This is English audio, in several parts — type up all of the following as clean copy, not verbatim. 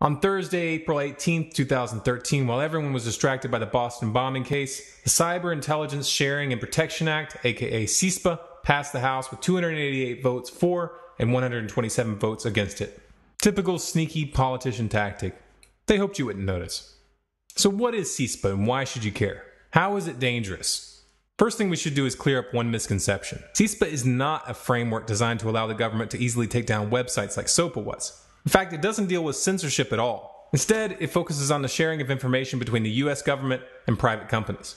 On Thursday, April 18, 2013, while everyone was distracted by the Boston bombing case, the Cyber Intelligence Sharing and Protection Act, aka CISPA, passed the House with 288 votes for and 127 votes against it. Typical sneaky politician tactic. They hoped you wouldn't notice. So what is CISPA and why should you care? How is it dangerous? First thing we should do is clear up one misconception. CISPA is not a framework designed to allow the government to easily take down websites like SOPA was. In fact, it doesn't deal with censorship at all. Instead, it focuses on the sharing of information between the US government and private companies.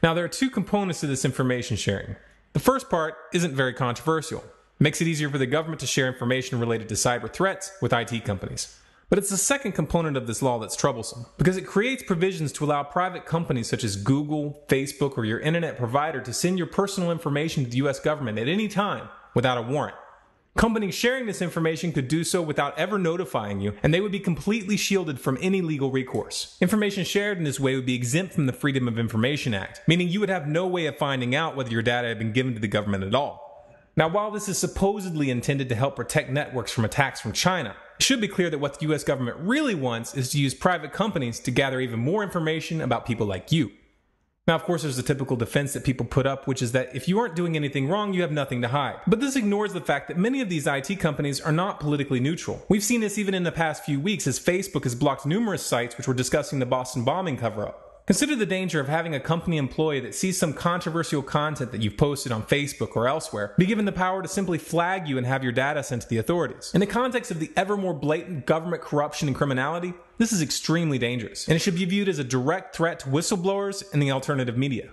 Now, there are two components to this information sharing. The first part isn't very controversial. It makes it easier for the government to share information related to cyber threats with IT companies. But it's the second component of this law that's troublesome, because it creates provisions to allow private companies such as Google, Facebook, or your internet provider to send your personal information to the US government at any time without a warrant. Companies sharing this information could do so without ever notifying you, and they would be completely shielded from any legal recourse. Information shared in this way would be exempt from the Freedom of Information Act, meaning you would have no way of finding out whether your data had been given to the government at all. Now, while this is supposedly intended to help protect networks from attacks from China, it should be clear that what the US government really wants is to use private companies to gather even more information about people like you. Now, of course, there's the typical defense that people put up, which is that if you aren't doing anything wrong, you have nothing to hide. But this ignores the fact that many of these IT companies are not politically neutral. We've seen this even in the past few weeks as Facebook has blocked numerous sites which were discussing the Boston bombing cover-up. Consider the danger of having a company employee that sees some controversial content that you've posted on Facebook or elsewhere be given the power to simply flag you and have your data sent to the authorities. In the context of the ever more blatant government corruption and criminality, this is extremely dangerous, and it should be viewed as a direct threat to whistleblowers and the alternative media.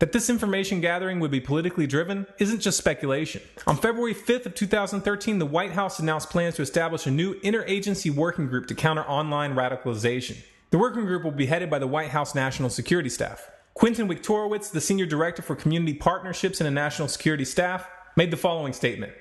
That this information gathering would be politically driven isn't just speculation. On February 5th of 2013, the White House announced plans to establish a new interagency working group to counter online radicalization. The working group will be headed by the White House National Security Staff. Quentin Wiktorowicz, the Senior Director for Community Partnerships in the National Security Staff, made the following statement.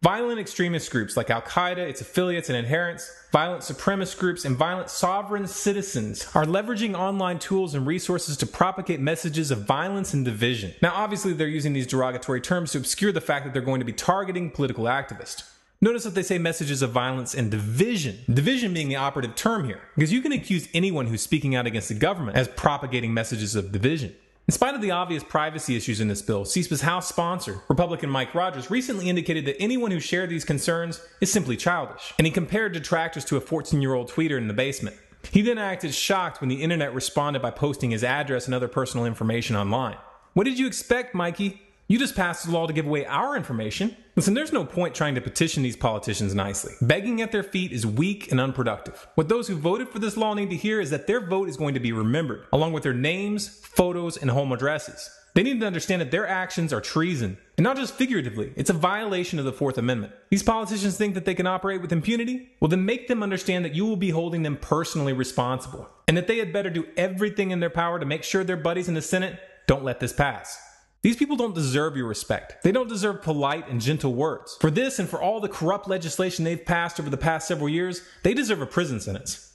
Violent extremist groups like Al-Qaeda, its affiliates and adherents, violent supremacist groups, and violent sovereign citizens are leveraging online tools and resources to propagate messages of violence and division. Now, obviously, they're using these derogatory terms to obscure the fact that they're going to be targeting political activists. Notice that they say messages of violence and division. Division being the operative term here, because you can accuse anyone who's speaking out against the government as propagating messages of division. In spite of the obvious privacy issues in this bill, CISPA's House sponsor, Republican Mike Rogers, recently indicated that anyone who shared these concerns is simply childish, and he compared detractors to a 14-year-old tweeter in the basement. He then acted shocked when the internet responded by posting his address and other personal information online. What did you expect, Mikey? You just passed a law to give away our information. Listen, there's no point trying to petition these politicians nicely. Begging at their feet is weak and unproductive. What those who voted for this law need to hear is that their vote is going to be remembered, along with their names, photos, and home addresses. They need to understand that their actions are treason. And not just figuratively, it's a violation of the Fourth Amendment. These politicians think that they can operate with impunity? Well, then make them understand that you will be holding them personally responsible, and that they had better do everything in their power to make sure their buddies in the Senate don't let this pass. These people don't deserve your respect. They don't deserve polite and gentle words. For this and for all the corrupt legislation they've passed over the past several years, they deserve a prison sentence.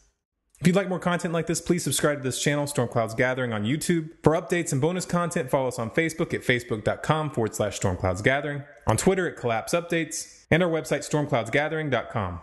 If you'd like more content like this, please subscribe to this channel, Storm Clouds Gathering, on YouTube. For updates and bonus content, follow us on Facebook at facebook.com/stormcloudsgathering, on Twitter at Collapse Updates, and our website stormcloudsgathering.com.